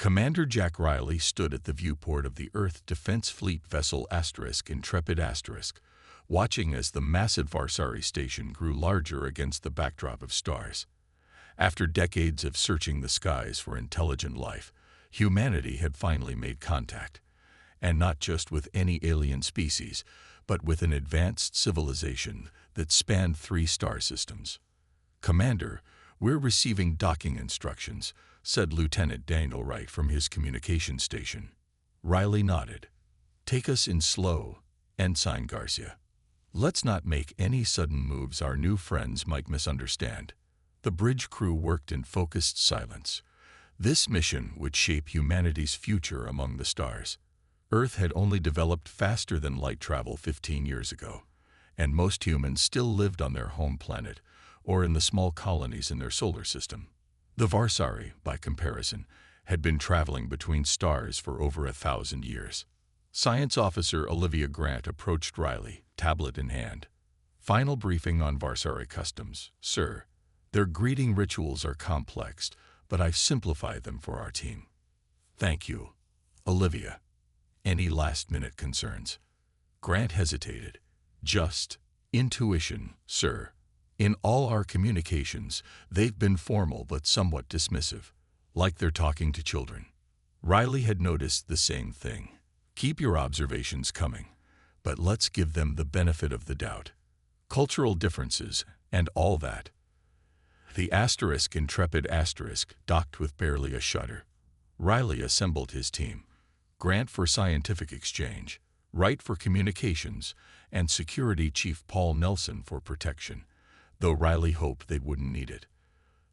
Commander Jack Riley stood at the viewport of the Earth Defense Fleet vessel Intrepid watching as the massive Varsari station grew larger against the backdrop of stars. After decades of searching the skies for intelligent life, humanity had finally made contact. And not just with any alien species, but with an advanced civilization that spanned 3 star systems. "Commander, we're receiving docking instructions," said Lieutenant Daniel Wright from his communication station. Riley nodded. "Take us in slow, Ensign Garcia. Let's not make any sudden moves our new friends might misunderstand." The bridge crew worked in focused silence. This mission would shape humanity's future among the stars. Earth had only developed faster than light travel 15 years ago, and most humans still lived on their home planet or in the small colonies in their solar system. The Varsari, by comparison, had been traveling between stars for over 1,000 years. Science Officer Olivia Grant approached Riley, tablet in hand. "Final briefing on Varsari customs, sir. Their greeting rituals are complex, but I've simplified them for our team." "Thank you, Olivia. Any last-minute concerns?" Grant hesitated. "Just intuition, sir. In all our communications, they've been formal but somewhat dismissive, like they're talking to children." Riley had noticed the same thing. "Keep your observations coming, but let's give them the benefit of the doubt. Cultural differences and all that." The Intrepid docked with barely a shudder. Riley assembled his team. Grant for scientific exchange, Wright for communications, and Security Chief Paul Nelson for protection, though Riley hoped they wouldn't need it.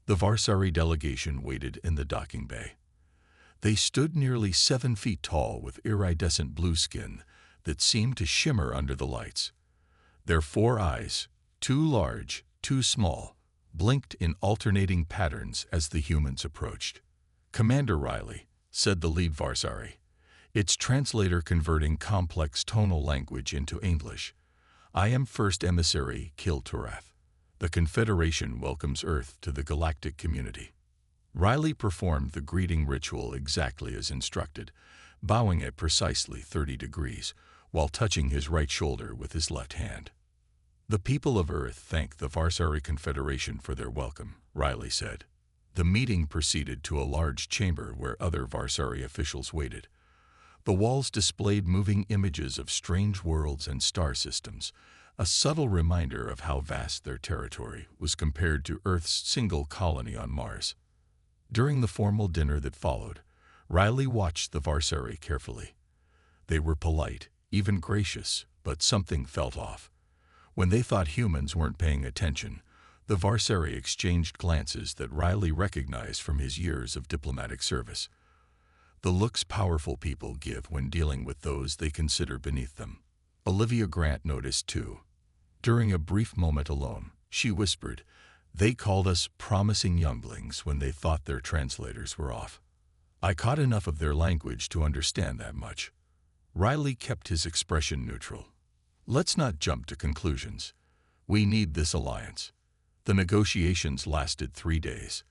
The Varsari delegation waited in the docking bay. They stood nearly 7 feet tall with iridescent blue skin that seemed to shimmer under the lights. Their 4 eyes, too large, too small, blinked in alternating patterns as the humans approached. "Commander Riley," said the lead Varsari, its translator converting complex tonal language into English, "I am First Emissary Kil Torath. The Confederation welcomes Earth to the galactic community." Riley performed the greeting ritual exactly as instructed, bowing at precisely 30 degrees, while touching his right shoulder with his left hand. "The people of Earth thank the Varsari Confederation for their welcome," Riley said. The meeting proceeded to a large chamber where other Varsari officials waited. The walls displayed moving images of strange worlds and star systems, a subtle reminder of how vast their territory was compared to Earth's single colony on Mars. During the formal dinner that followed, Riley watched the Varsari carefully. They were polite, even gracious, but something felt off. When they thought humans weren't paying attention, the Varsari exchanged glances that Riley recognized from his years of diplomatic service. The looks powerful people give when dealing with those they consider beneath them. Olivia Grant noticed too. During a brief moment alone, she whispered, "They called us promising younglings when they thought their translators were off." I caught enough of their language to understand that much. Riley kept his expression neutral. "Let's not jump to conclusions. We need this alliance." The negotiations lasted 3 days.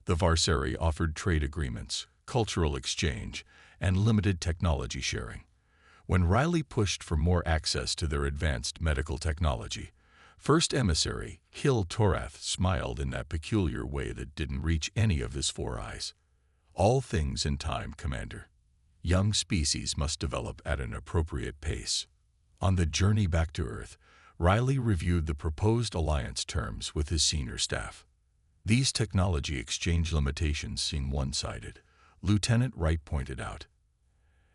The Varsari offered trade agreements, cultural exchange, and limited technology sharing. When Riley pushed for more access to their advanced medical technology, First Emissary Kil Torath smiled in that peculiar way that didn't reach any of his 4 eyes. "All things in time, Commander. Young species must develop at an appropriate pace." On the journey back to Earth, Riley reviewed the proposed alliance terms with his senior staff. "These technology exchange limitations seem one-sided," Lieutenant Wright pointed out.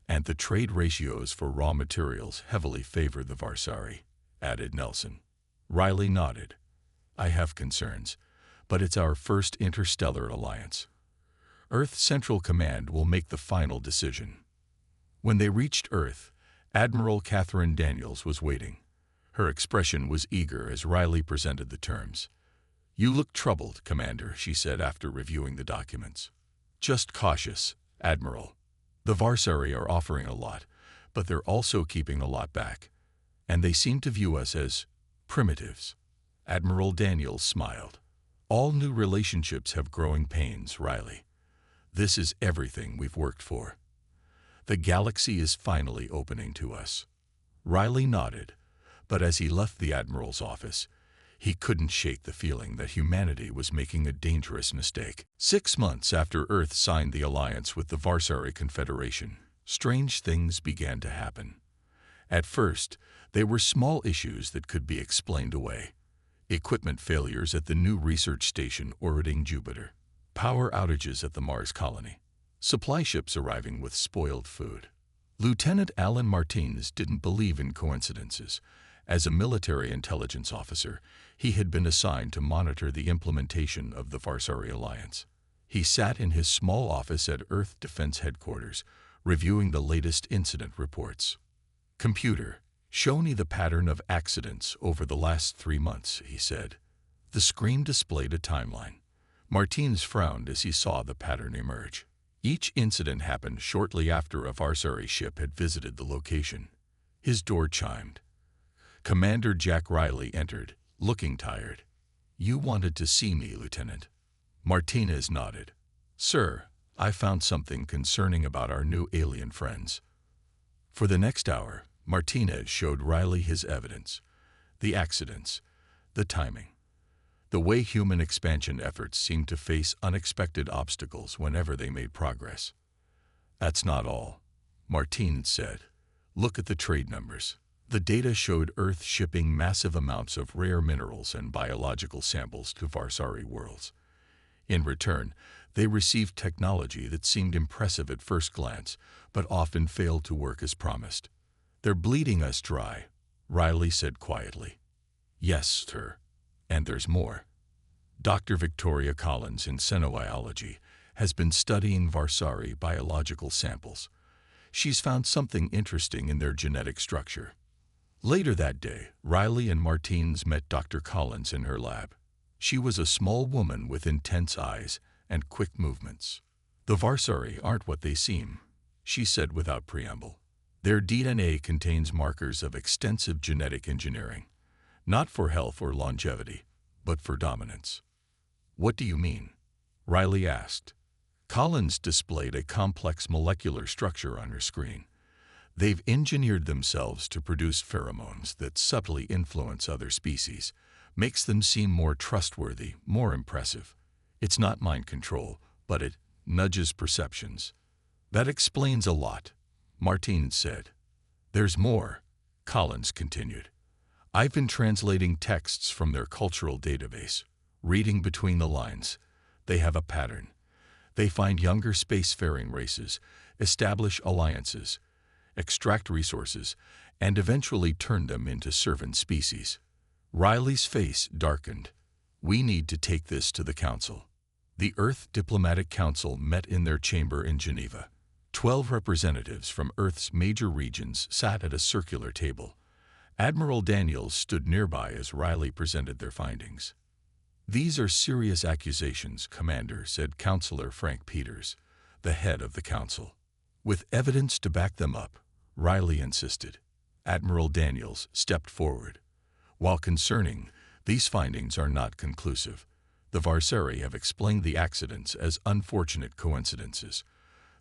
"And the trade ratios for raw materials heavily favor the Varsari," added Nelson. Riley nodded. "I have concerns, but it's our first interstellar alliance. Earth Central Command will make the final decision." When they reached Earth, Admiral Catherine Daniels was waiting. Her expression was eager as Riley presented the terms. "You look troubled, Commander," she said after reviewing the documents. "Just cautious, Admiral. The Varsari are offering a lot, but they're also keeping a lot back, and they seem to view us as primitives." Admiral Daniels smiled. "All new relationships have growing pains, Riley. This is everything we've worked for. The galaxy is finally opening to us. Riley nodded, but as he left the Admiral's office, he couldn't shake the feeling that humanity was making a dangerous mistake. 6 months after Earth signed the alliance with the Varsari Confederation, strange things began to happen. At first, they were small issues that could be explained away. Equipment failures at the new research station orbiting Jupiter, power outages at the Mars colony, supply ships arriving with spoiled food. Lieutenant Alan Martinez didn't believe in coincidences. As a military intelligence officer, he had been assigned to monitor the implementation of the Varsari Alliance. He sat in his small office at Earth Defense Headquarters, reviewing the latest incident reports. "Computer, show me the pattern of accidents over the last 3 months," he said. The screen displayed a timeline. Martinez frowned as he saw the pattern emerge. Each incident happened shortly after a Varsari ship had visited the location. His door chimed. Commander Jack Riley entered, looking tired. "You wanted to see me, Lieutenant." Martinez nodded. "Sir, I found something concerning about our new alien friends." For the next hour, Martinez showed Riley his evidence, the accidents, the timing, the way human expansion efforts seemed to face unexpected obstacles whenever they made progress. "That's not all," Martinez said. "Look at the trade numbers." The data showed Earth shipping massive amounts of rare minerals and biological samples to Varsari worlds. In return, they received technology that seemed impressive at first glance, but often failed to work as promised. "They're bleeding us dry," Riley said quietly. "Yes, sir. And there's more. Dr. Victoria Collins in xenobiology has been studying Varsari biological samples. She's found something interesting in their genetic structure." Later that day, Riley and Martinez met Dr. Collins in her lab. She was a small woman with intense eyes and quick movements. "The Varsari aren't what they seem," she said without preamble. "Their DNA contains markers of extensive genetic engineering, not for health or longevity, but for dominance." "What do you mean?" Riley asked. Collins displayed a complex molecular structure on her screen. "They've engineered themselves to produce pheromones that subtly influence other species, makes them seem more trustworthy, more impressive. It's not mind control, but it nudges perceptions." "That explains a lot," Martinez said. "There's more," Collins continued. "I've been translating texts from their cultural database, reading between the lines. They have a pattern. They find younger spacefaring races, establish alliances, extract resources, and eventually turn them into servant species." Riley's face darkened. "We need to take this to the Council." The Earth Diplomatic Council met in their chamber in Geneva. 12 representatives from Earth's major regions sat at a circular table. Admiral Daniels stood nearby as Riley presented their findings. "These are serious accusations, Commander," said Councillor Frank Peters, the head of the Council. "With evidence to back them up," Riley insisted. Admiral Daniels stepped forward. "While concerning, these findings are not conclusive. The Varsari have explained the accidents as unfortunate coincidences.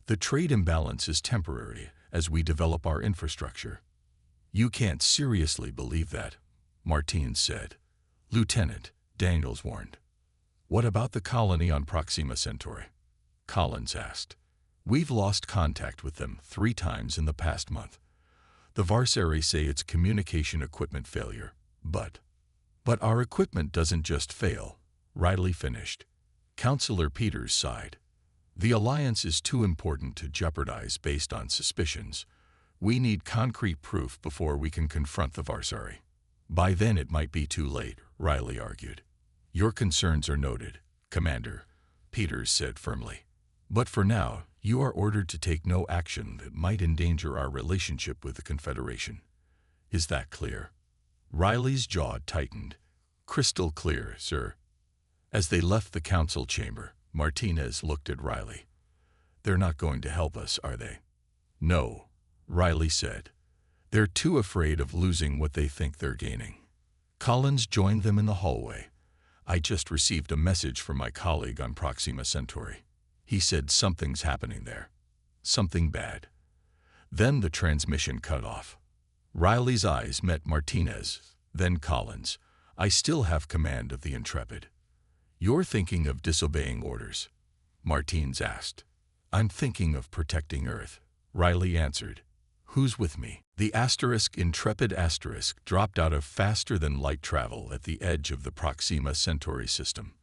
The trade imbalance is temporary as we develop our infrastructure." "You can't seriously believe that," Martinez said. "Lieutenant," Daniels warned. "What about the colony on Proxima Centauri?" Collins asked. "We've lost contact with them 3 times in the past month. The Varsari say it's communication equipment failure, but our equipment doesn't just fail," Riley finished. Councillor Peters sighed. "The alliance is too important to jeopardize based on suspicions. We need concrete proof before we can confront the Varsari." "By then it might be too late," Riley argued. "Your concerns are noted, Commander," Peters said firmly. "But for now, you are ordered to take no action that might endanger our relationship with the Confederation. Is that clear?" Riley's jaw tightened. "Crystal clear, sir." As they left the council chamber, Martinez looked at Riley. "They're not going to help us, are they?" "No," Riley said. "They're too afraid of losing what they think they're gaining." Collins joined them in the hallway. "I just received a message from my colleague on Proxima Centauri. He said something's happening there. Something bad. Then the transmission cut off. Riley's eyes met Martinez, then Collins. I still have command of the Intrepid. You're thinking of disobeying orders? Martins asked. I'm thinking of protecting Earth, Riley answered. Who's with me? The Intrepid dropped out of faster-than-light travel at the edge of the Proxima Centauri system.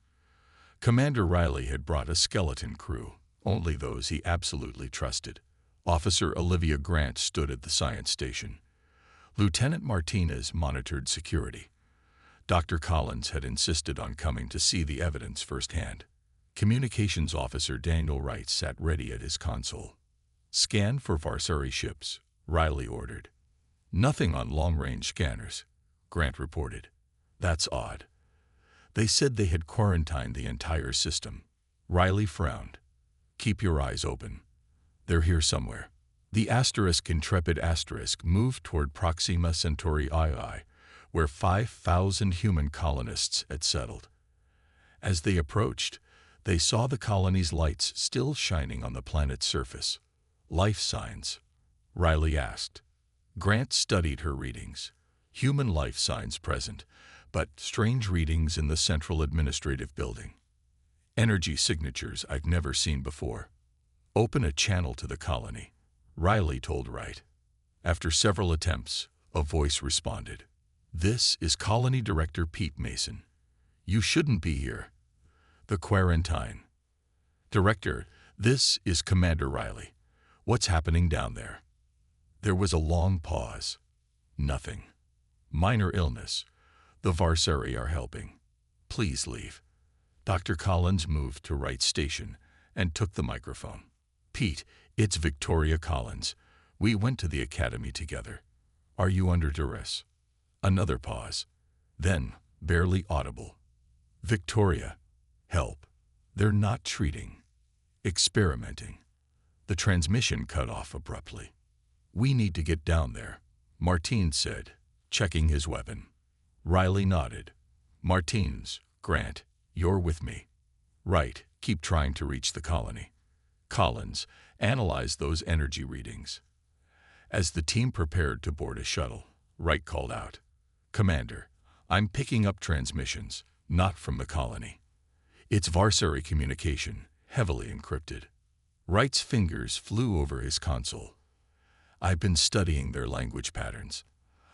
Commander Riley had brought a skeleton crew, only those he absolutely trusted. Officer Olivia Grant stood at the science station. Lieutenant Martinez monitored security. Dr. Collins had insisted on coming to see the evidence firsthand. Communications Officer Daniel Wright sat ready at his console. Scan for Varsari ships, Riley ordered. Nothing on long-range scanners, Grant reported. That's odd. They said they had quarantined the entire system. Riley frowned. Keep your eyes open. They're here somewhere. The Intrepid moved toward Proxima Centauri II, where 5,000 human colonists had settled. As they approached, they saw the colony's lights still shining on the planet's surface. Life signs? Riley asked. Grant studied her readings. Human life signs present, but strange readings in the central administrative building. Energy signatures I've never seen before. Open a channel to the colony, Riley told Wright. After several attempts, a voice responded. This is Colony Director Pete Mason. You shouldn't be here. The quarantine. Director, this is Commander Riley. What's happening down there? There was a long pause. Nothing. Minor illness. The Varsari are helping. Please leave. Dr. Collins moved to Wright's station and took the microphone. Pete, it's Victoria Collins. We went to the academy together. Are you under duress? Another pause. Then, barely audible. Victoria, help. They're not treating. Experimenting. The transmission cut off abruptly. We need to get down there, Martins said, checking his weapon. Riley nodded. Martins, Grant, you're with me. Right, keep trying to reach the colony. Collins, analyze those energy readings. As the team prepared to board a shuttle, Wright called out, Commander, I'm picking up transmissions, not from the colony. It's Varsari communication, heavily encrypted. Wright's fingers flew over his console. I've been studying their language patterns.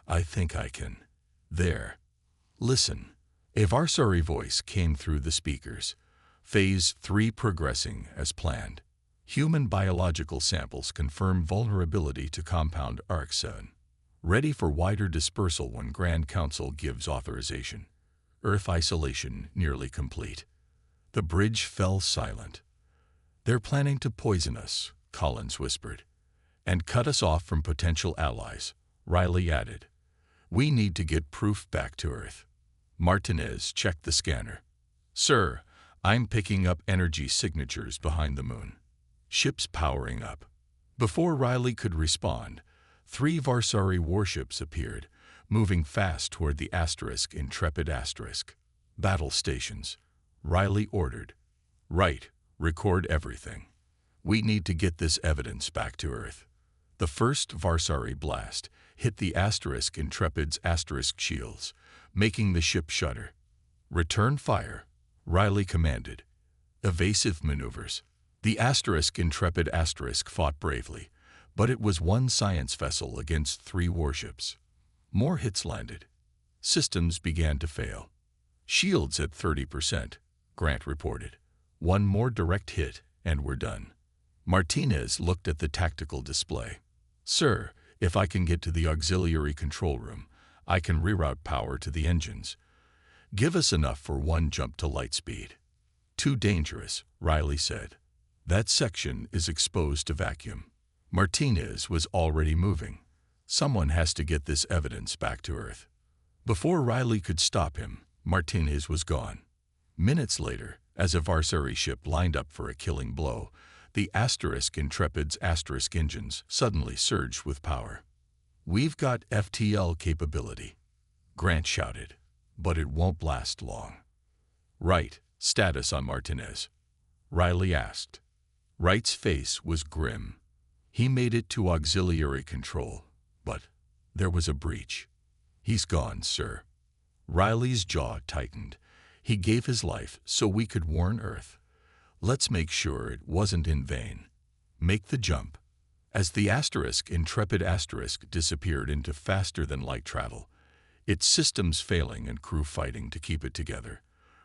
I think I can. There. Listen. A Varsari voice came through the speakers. Phase 3 progressing as planned. Human biological samples confirm vulnerability to compound ARC-7. Ready for wider dispersal when Grand Council gives authorization. Earth isolation nearly complete. The bridge fell silent. They're planning to poison us, Collins whispered. And cut us off from potential allies, Riley added. We need to get proof back to Earth. Martinez checked the scanner. Sir, I'm picking up energy signatures behind the moon. Ships powering up. Before Riley could respond, 3 Varsari warships appeared, moving fast toward the Intrepid Battle stations. Riley ordered. Right, record everything. We need to get this evidence back to Earth. The first Varsari blast hit the Intrepid's shields, making the ship shudder. Return fire, Riley commanded. Evasive maneuvers. The Intrepid fought bravely, but it was one science vessel against 3 warships. More hits landed. Systems began to fail. Shields at 30%, Grant reported. One more direct hit, and we're done. Martinez looked at the tactical display. Sir, if I can get to the auxiliary control room, I can reroute power to the engines. Give us enough for one jump to light speed. Too dangerous, Riley said. That section is exposed to vacuum. Martinez was already moving. Someone has to get this evidence back to Earth. Before Riley could stop him, Martinez was gone. Minutes later, as a Varsari ship lined up for a killing blow, the Intrepid's engines suddenly surged with power. We've got FTL capability, Grant shouted, but it won't last long. Right, status on Martinez? Riley asked. Wright's face was grim. He made it to auxiliary control, but there was a breach. He's gone, sir. Riley's jaw tightened. He gave his life so we could warn Earth. Let's make sure it wasn't in vain. Make the jump. As the Intrepid disappeared into faster-than-light travel, its systems failing and crew fighting to keep it together,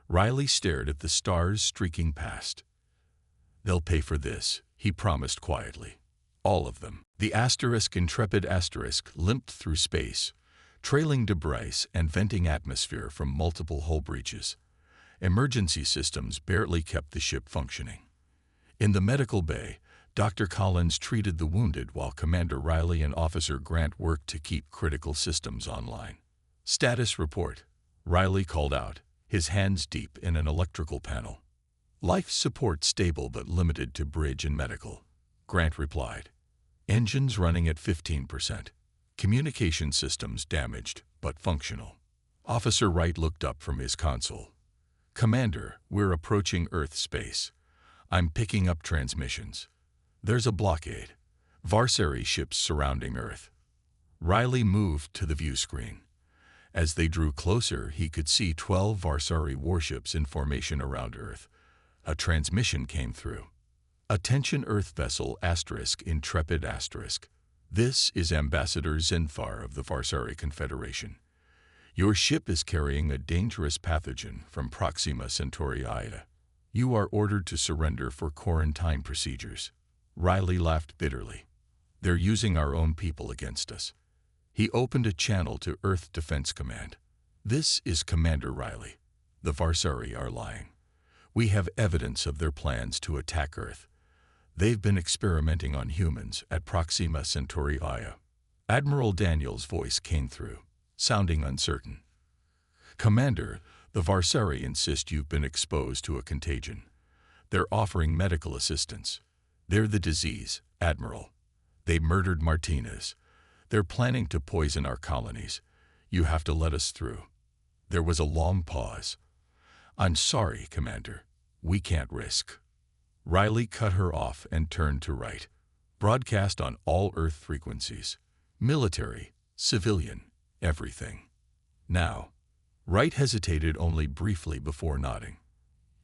Riley stared at the stars streaking past. They'll pay for this, he promised quietly. All of them. The Intrepid limped through space, trailing debris and venting atmosphere from multiple hull breaches. Emergency systems barely kept the ship functioning. In the medical bay, Dr. Collins treated the wounded while Commander Riley and Officer Grant worked to keep critical systems online. Status report, Riley called out, his hands deep in an electrical panel. Life support stable but limited to bridge and medical, Grant replied. Engines running at 15%. Communication systems damaged but functional. Officer Wright looked up from his console. Commander, we're approaching Earth space. I'm picking up transmissions. There's a blockade. Varsary ships surrounding Earth. Riley moved to the view screen. As they drew closer, he could see 12 Varsary warships in formation around Earth. A transmission came through. Attention Earth vessel Intrepid *. This is Ambassador Zinfar of the Varsary Confederation. Your ship is carrying a dangerous pathogen from Proxima Centauri Ida. You are ordered to surrender for quarantine procedures. Riley laughed bitterly. They're using our own people against us. He opened a channel to Earth Defense Command. This is Commander Riley. The Varsary are lying. We have evidence of their plans to attack Earth. They've been experimenting on humans at Proxima Centauri Ida. Admiral Daniel's voice came through, sounding uncertain. Commander, the Varsary insist you've been exposed to a contagion. They're offering medical assistance. They're the disease, Admiral. They murdered Martinez. They're planning to poison our colonies. You have to let us through. There was a long pause. I'm sorry, Commander. We can't risk. Riley cut her off and turned to Wright. Broadcast on all Earth frequencies. Military, civilian, everything. Now. Wright hesitated only briefly before nodding.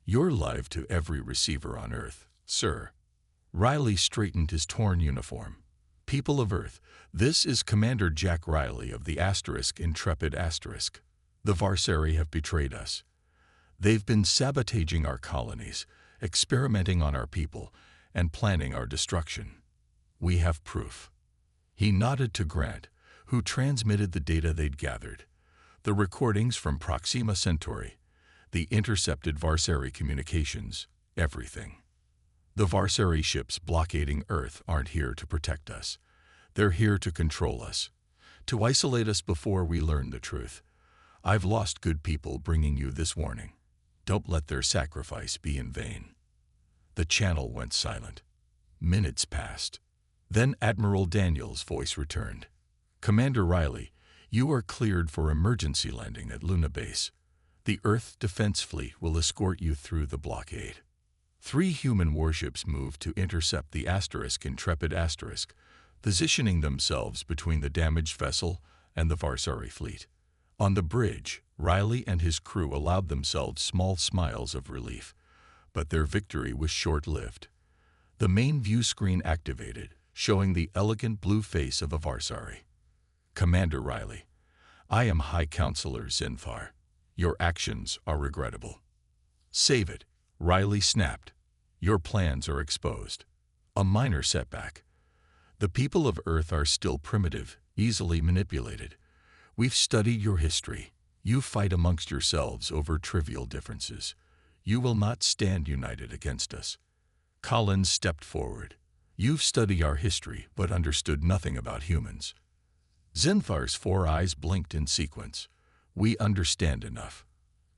You're live to every receiver on Earth, sir. Riley straightened his torn uniform. People of Earth, this is Commander Jack Riley of the Intrepid *. The Varsary have betrayed us. They've been sabotaging our colonies, experimenting on our people, and planning our destruction. We have proof. He nodded to Grant, who transmitted the data they'd gathered. The recordings from Proxima Centauri, the intercepted Varsary communications, everything. The Varsary ships blockading Earth aren't here to protect us. They're here to control us, to isolate us before we learn the truth. I've lost good people bringing you this warning. Don't let their sacrifice be in vain. The channel went silent. Minutes passed. Then Admiral Daniel's voice returned. Commander Riley, you are cleared for emergency landing at Luna Base. The Earth Defense Fleet will escort you through the blockade. 3 human warships moved to intercept the Intrepid *, positioning themselves between the damaged vessel and the Varsary fleet. On the bridge, Riley and his crew allowed themselves small smiles of relief, but their victory was short-lived. The main view screen activated, showing the elegant blue face of a Varsary. Commander Riley, I am High Counselor Zinfar. Your actions are regrettable. Save it, Riley snapped. Your plans are exposed. A minor setback. The people of Earth are still primitive, easily manipulated. We've studied your history. You fight amongst yourselves over trivial differences. You will not stand united against us. Collins stepped forward. You've studied our history but understood nothing about humans. Zinfar's 4 eyes blinked in sequence. We understand enough.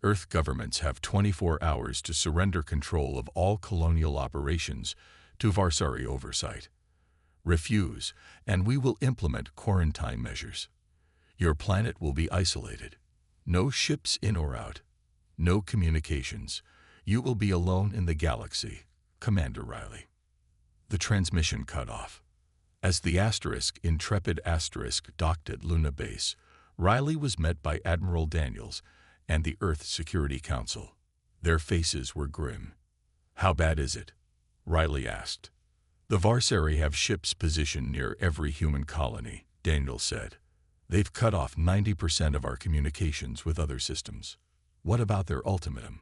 Earth governments have 24 hours to surrender control of all colonial operations to Varsary oversight. Refuse, and we will implement quarantine measures. Your planet will be isolated. No ships in or out. No communications. You will be alone in the galaxy, Commander Riley. The transmission cut off. As the Intrepid docked at Luna Base, Riley was met by Admiral Daniels and the Earth Security Council. Their faces were grim. "How bad is it?" Riley asked. "The Varsari have ships positioned near every human colony," Daniels said. "They've cut off 90% of our communications with other systems." "What about their ultimatum?"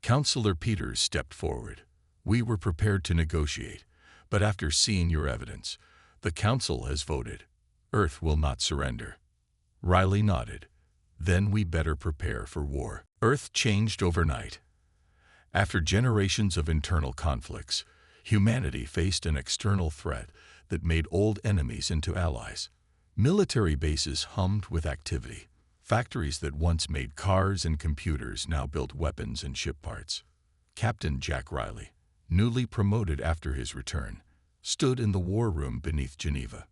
Counselor Peters stepped forward. "We were prepared to negotiate, but after seeing your evidence, the Council has voted. Earth will not surrender." Riley nodded. "Then we better prepare for war." Earth changed overnight. After generations of internal conflicts, humanity faced an external threat that made old enemies into allies. Military bases hummed with activity. Factories that once made cars and computers now built weapons and ship parts. Captain Jack Riley, newly promoted after his return, stood in the war room beneath Geneva.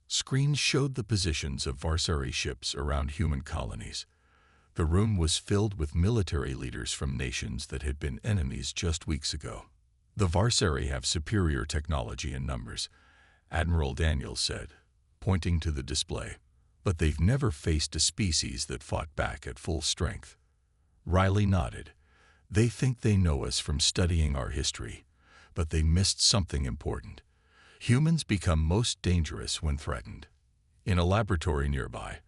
Screens showed the positions of Varsari ships around human colonies. The room was filled with military leaders from nations that had been enemies just weeks ago. "The Varsari have superior technology in numbers," Admiral Daniels said, pointing to the display. "But they've never faced a species that fought back at full strength." Riley nodded. "They think they know us from studying our history, but they missed something important. Humans become most dangerous when threatened." In a laboratory nearby,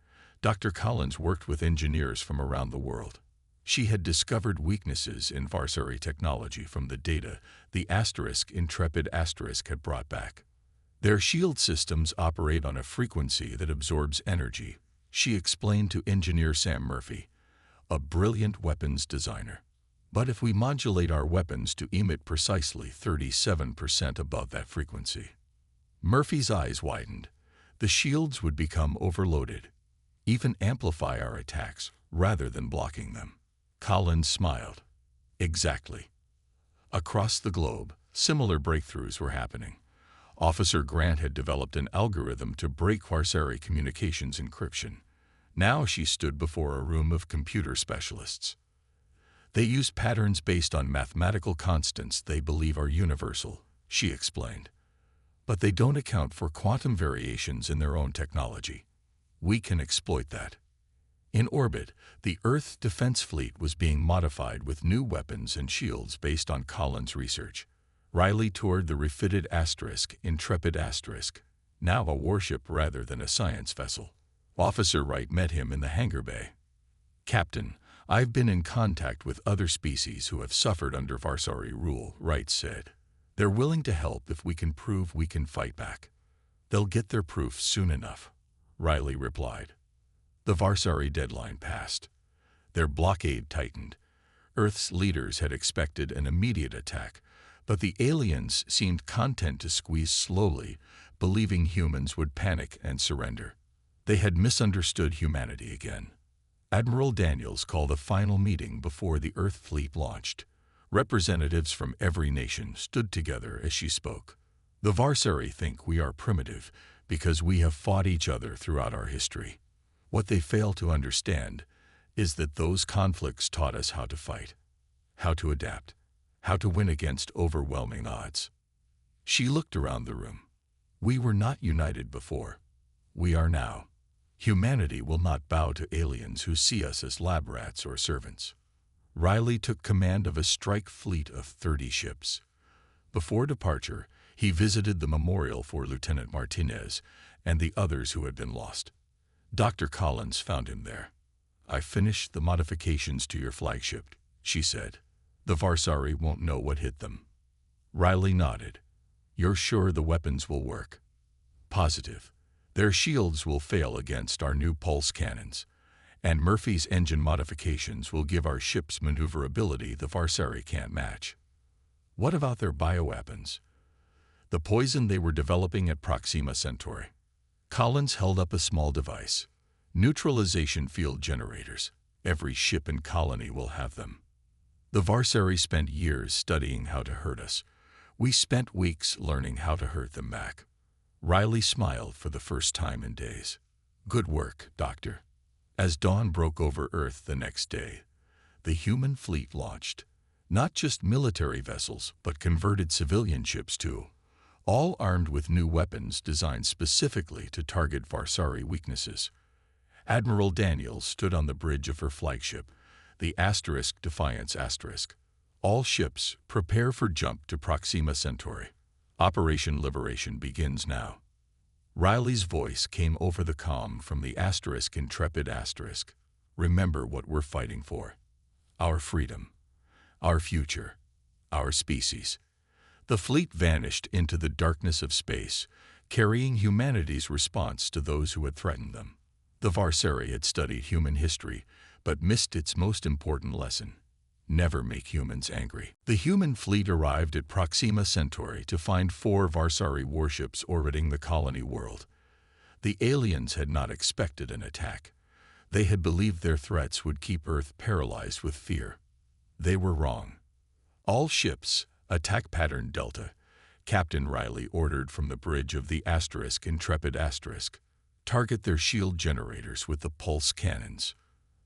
Dr. Collins worked with engineers from around the world. She had discovered weaknesses in Varsari technology from the data the Intrepid had brought back. "Their shield systems operate on a frequency that absorbs energy," she explained to engineer Sam Murphy, a brilliant weapons designer. "But if we modulate our weapons to emit precisely 37% above that frequency." Murphy's eyes widened. "The shields would become overloaded, even amplify our attacks rather than blocking them." Collins smiled. "Exactly." Across the globe, similar breakthroughs were happening. Officer Grant had developed an algorithm to break Varsari communications encryption. Now she stood before a room of computer specialists. "They use patterns based on mathematical constants they believe are universal," she explained. "But they don't account for quantum variations in their own technology. We can exploit that." In orbit, the Earth Defense Fleet was being modified with new weapons and shields based on Collins' research. Riley toured the refitted Intrepid now a warship rather than a science vessel. Officer Wright met him in the hangar bay. "Captain, I've been in contact with other species who have suffered under Varsari rule," Wright said. "They're willing to help if we can prove we can fight back." "They'll get their proof soon enough," Riley replied. The Varsari deadline passed. Their blockade tightened. Earth's leaders had expected an immediate attack, but the aliens seemed content to squeeze slowly, believing humans would panic and surrender. They had misunderstood humanity again. Admiral Daniels called a final meeting before the Earth fleet launched. Representatives from every nation stood together as she spoke. "The Varsari think we are primitive because we have fought each other throughout our history. What they fail to understand is that those conflicts taught us how to fight, how to adapt, how to win against overwhelming odds." She looked around the room. "We were not united before. We are now. Humanity will not bow to aliens who see us as lab rats or servants." Riley took command of a strike fleet of 30 ships. Before departure, he visited the memorial for Lieutenant Martinez and the others who had been lost. Dr. Collins found him there. "I finished the modifications to your flagship," she said. "The Varsari won't know what hit them." Riley nodded. "You're sure the weapons will work?" "Positive. Their shields will fail against our new pulse cannons, and Murphy's engine modifications will give our ships maneuverability the Varsari can't match." "What about their bioweapons? The poison they were developing at Proxima Centauri?" Collins held up a small device. "Neutralization field generators. Every ship and colony will have them. The Varsari spent years studying how to hurt us. We spent weeks learning how to hurt them back." Riley smiled for the first time in days. "Good work, Doctor." As dawn broke over Earth the next day, the human fleet launched. Not just military vessels, but converted civilian ships too. all armed with new weapons designed specifically to target Varsari weaknesses. Admiral Daniels stood on the bridge of her flagship, the Defiance *. All ships, prepare for jump to Proxima Centauri. Operation Liberation begins now. Riley's voice came over the comm from the Intrepid *. Remember what we're fighting for. Our freedom. Our future. Our species. The fleet vanished into the darkness of space, carrying humanity's response to those who had threatened them. The Varsari had studied human history, but missed its most important lesson. Never make humans angry. The human fleet arrived at Proxima Centauri to find 4 Varsari warships orbiting the colony world. The aliens had not expected an attack. They had believed their threats would keep Earth paralyzed with fear. They were wrong. All ships, attack pattern Delta, Captain Riley ordered from the bridge of the Intrepid *. Target their shield generators with the pulse cannons.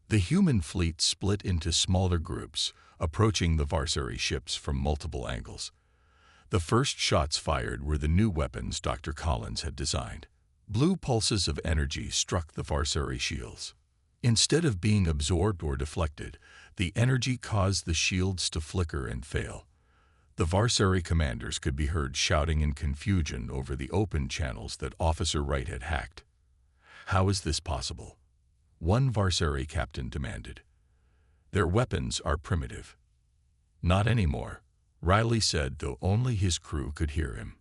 The human fleet split into smaller groups, approaching the Varsari ships from multiple angles. The first shots fired were the new weapons Dr. Collins had designed. Blue pulses of energy struck the Varsari shields. Instead of being absorbed or deflected, the energy caused the shields to flicker and fail. The Varsari commanders could be heard shouting in confusion over the open channels that Officer Wright had hacked. How is this possible? One Varsari captain demanded. Their weapons are primitive. Not anymore, Riley said, though only his crew could hear him.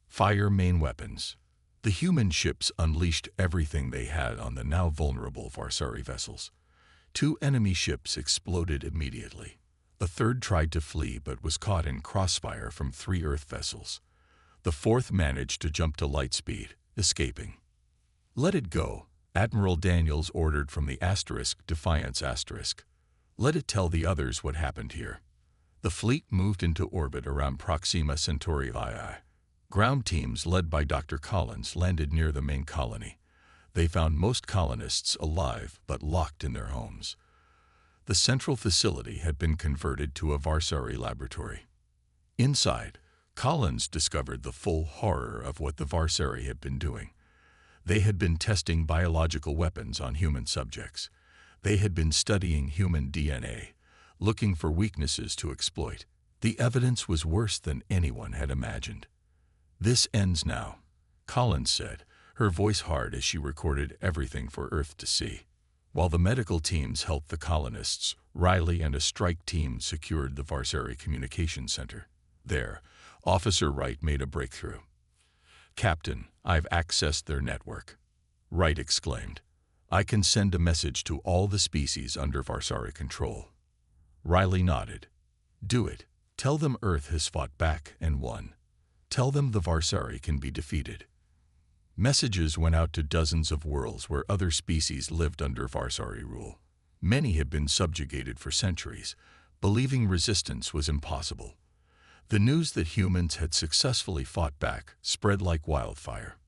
Fire main weapons. The human ships unleashed everything they had on the now vulnerable Varsari vessels. 2 enemy ships exploded immediately. A third tried to flee but was caught in crossfire from 3 Earth vessels. The 4th managed to jump to light speed, escaping. Let it go, Admiral Daniels ordered from the Defiance *. Let it tell the others what happened here. The fleet moved into orbit around Proxima Centauri II. Ground teams led by Dr. Collins landed near the main colony. They found most colonists alive but locked in their homes. The central facility had been converted to a Varsari laboratory. Inside, Collins discovered the full horror of what the Varsari had been doing. They had been testing biological weapons on human subjects. They had been studying human DNA, looking for weaknesses to exploit. The evidence was worse than anyone had imagined. This ends now, Collins said, her voice hard as she recorded everything for Earth to see. While the medical teams helped the colonists, Riley and a strike team secured the Varsari Communication Center. There, Officer Wright made a breakthrough. Captain, I've accessed their network. Wright exclaimed. I can send a message to all the species under Varsari control. Riley nodded. Do it. Tell them Earth has fought back and won. Tell them the Varsari can be defeated. Messages went out to dozens of worlds where other species lived under Varsari rule. Many had been subjugated for centuries, believing resistance was impossible. The news that humans had successfully fought back spread like wildfire.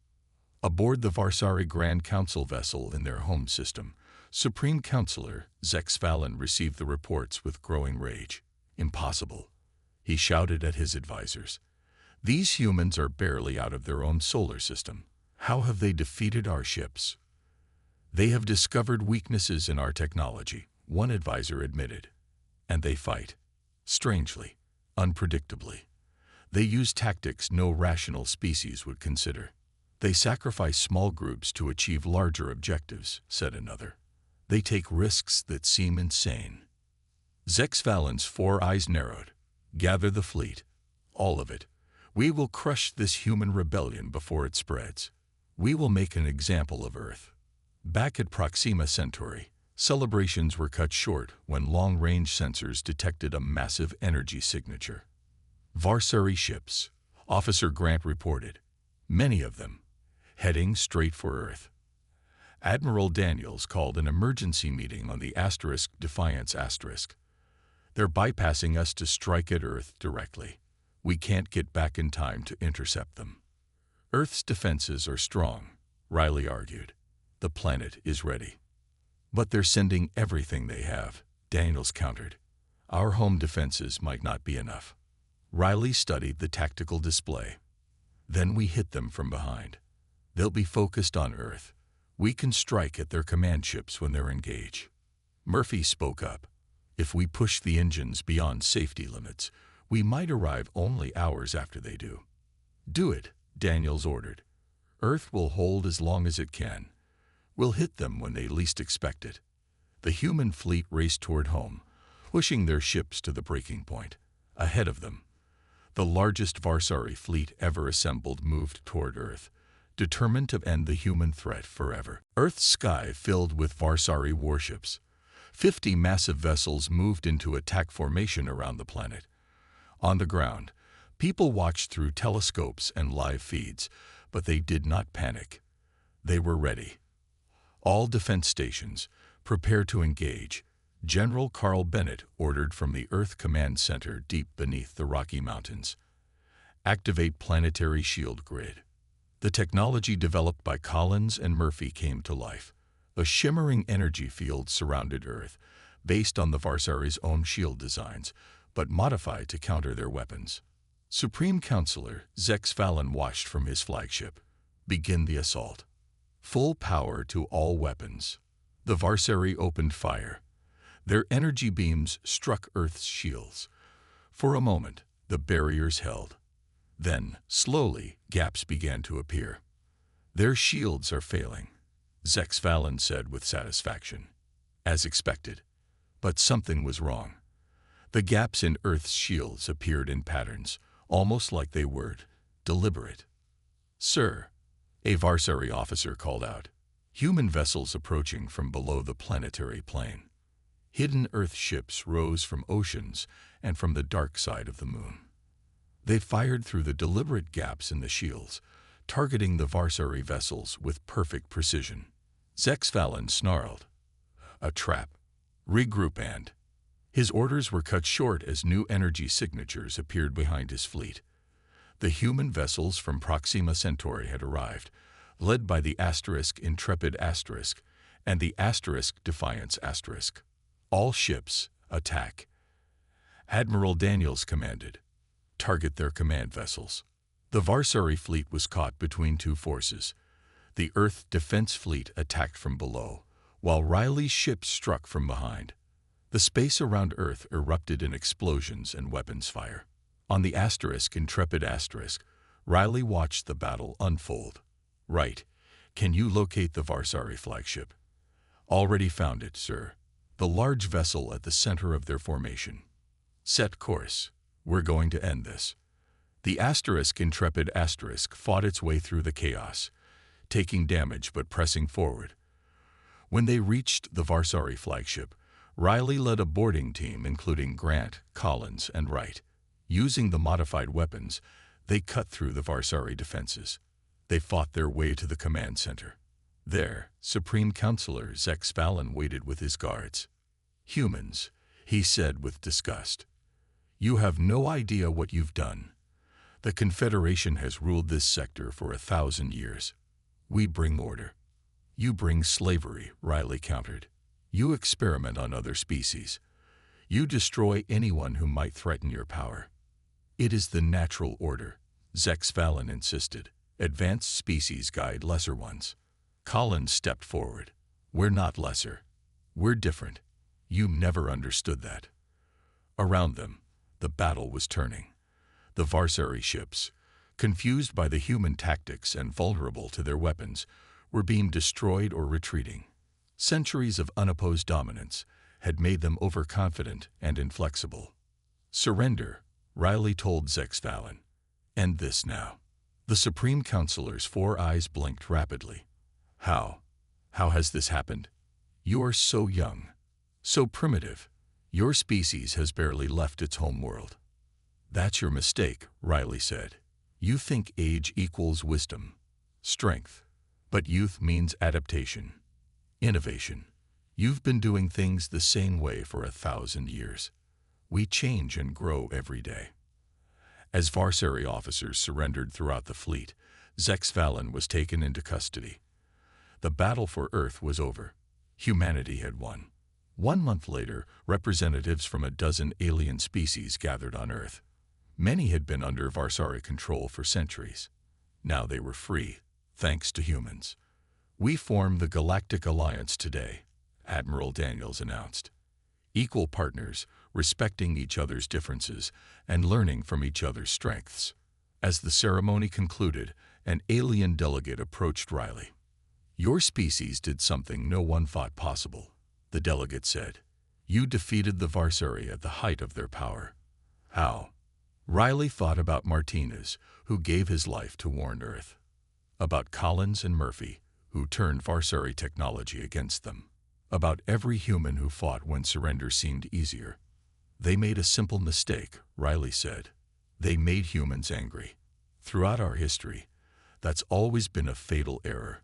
Aboard the Varsari Grand Council vessel in their home system, Supreme Counselor Zex Fallon received the reports with growing rage. Impossible, he shouted at his advisors. These humans are barely out of their own solar system. How have they defeated our ships? They have discovered weaknesses in our technology, one advisor admitted. And they fight. Strangely, unpredictably. They use tactics no rational species would consider. They sacrifice small groups to achieve larger objectives, said another. They take risks that seem insane. Zex Fallon's 4 eyes narrowed. Gather the fleet. All of it. We will crush this human rebellion before it spreads. We will make an example of Earth. Back at Proxima Centauri, celebrations were cut short when long-range sensors detected a massive energy signature. Varsari ships, Officer Grant reported. Many of them, heading straight for Earth. Admiral Daniels called an emergency meeting on the Defiance *. They're bypassing us to strike at Earth directly. We can't get back in time to intercept them. Earth's defenses are strong, Riley argued. The planet is ready. But they're sending everything they have, Daniels countered. Our home defenses might not be enough. Riley studied the tactical display. Then we hit them from behind. They'll be focused on Earth. We can strike at their command ships when they're engaged." Murphy spoke up. "If we push the engines beyond safety limits, we might arrive only hours after they do." "Do it," Daniels ordered. "Earth will hold as long as it can. We'll hit them when they least expect it." The human fleet raced toward home, pushing their ships to the breaking point. Ahead of them, the largest Varsari fleet ever assembled moved toward Earth, determined to end the human threat forever. Earth's sky filled with Varsari warships. 50 massive vessels moved into attack formation around the planet. On the ground, people watched through telescopes and live feeds, but they did not panic. They were ready. "All defense stations, prepare to engage," General Carl Bennett ordered from the Earth Command Center deep beneath the Rocky Mountains. "Activate planetary shield grid." The technology developed by Collins and Murphy came to life. A shimmering energy field surrounded Earth, based on the Varsari's own shield designs, but modified to counter their weapons. Supreme Counselor Zex Fallon watched from his flagship. "Begin the assault. Full power to all weapons." The Varsari opened fire. Their energy beams struck Earth's shields. For a moment, the barriers held. Then, slowly, gaps began to appear. "Their shields are failing," Zex Fallon said with satisfaction. "As expected." But something was wrong. The gaps in Earth's shields appeared in patterns, almost like they were deliberate. "Sir," a Varsari officer called out. Human vessels approaching from below the planetary plane. Hidden Earth ships rose from oceans and from the dark side of the moon. They fired through the deliberate gaps in the shields, targeting the Varsari vessels with perfect precision. Zex Fallon snarled. "A trap. Regroup and..." His orders were cut short as new energy signatures appeared behind his fleet. The human vessels from Proxima Centauri had arrived, led by the Intrepid and the Defiance *. "All ships, attack." Admiral Daniels commanded. "Target their command vessels." The Varsari fleet was caught between two forces. The Earth Defense Fleet attacked from below, while Riley's ships struck from behind. The space around Earth erupted in explosions and weapons fire. On the Intrepid Riley watched the battle unfold. "Right. Can you locate the Varsari flagship?" "Already found it, sir. The large vessel at the center of their formation." "Set course. We're going to end this." The Intrepid fought its way through the chaos, taking damage but pressing forward. When they reached the Varsari flagship, Riley led a boarding team including Grant, Collins, and Wright. Using the modified weapons, they cut through the Varsari defenses. They fought their way to the command center. There, Supreme Counselor Zex Fallon waited with his guards. "Humans," he said with disgust. "You have no idea what you've done. The Confederation has ruled this sector for 1,000 years. We bring order. You bring slavery," Riley countered. "You experiment on other species. You destroy anyone who might threaten your power." "It is the natural order," Zex Fallon insisted. "Advanced species guide lesser ones." Collins stepped forward. "We're not lesser. We're different. You never understood that." Around them, the battle was turning. The Varsari ships, confused by the human tactics and vulnerable to their weapons, were being destroyed or retreating. Centuries of unopposed dominance had made them overconfident and inflexible. "Surrender," Riley told Zex Fallon. "End this now." The Supreme Counselor's 4 eyes blinked rapidly. "How? How has this happened? You are so young, so primitive. Your species has barely left its home world." "That's your mistake," Riley said. "You think age equals wisdom, strength. But youth means adaptation, innovation. You've been doing things the same way for 1,000 years. We change and grow every day." As Varsari officers surrendered throughout the fleet, Zex Fallon was taken into custody. The battle for Earth was over. Humanity had won. 1 month later, representatives from a dozen alien species gathered on Earth. Many had been under Varsari control for centuries. Now they were free, thanks to humans. "We form the Galactic Alliance today," Admiral Daniels announced. "Equal partners, respecting each other's differences and learning from each other's strengths." As the ceremony concluded, an alien delegate approached Riley. "Your species did something no one thought possible," the delegate said. "You defeated the Varsari at the height of their power." "How?" Riley thought about Martinez, who gave his life to warn Earth. About Collins and Murphy, who turned Varsari technology against them. About every human who fought when surrender seemed easier. "They made a simple mistake," Riley said. "They made humans angry. Throughout our history, that's always been a fatal error.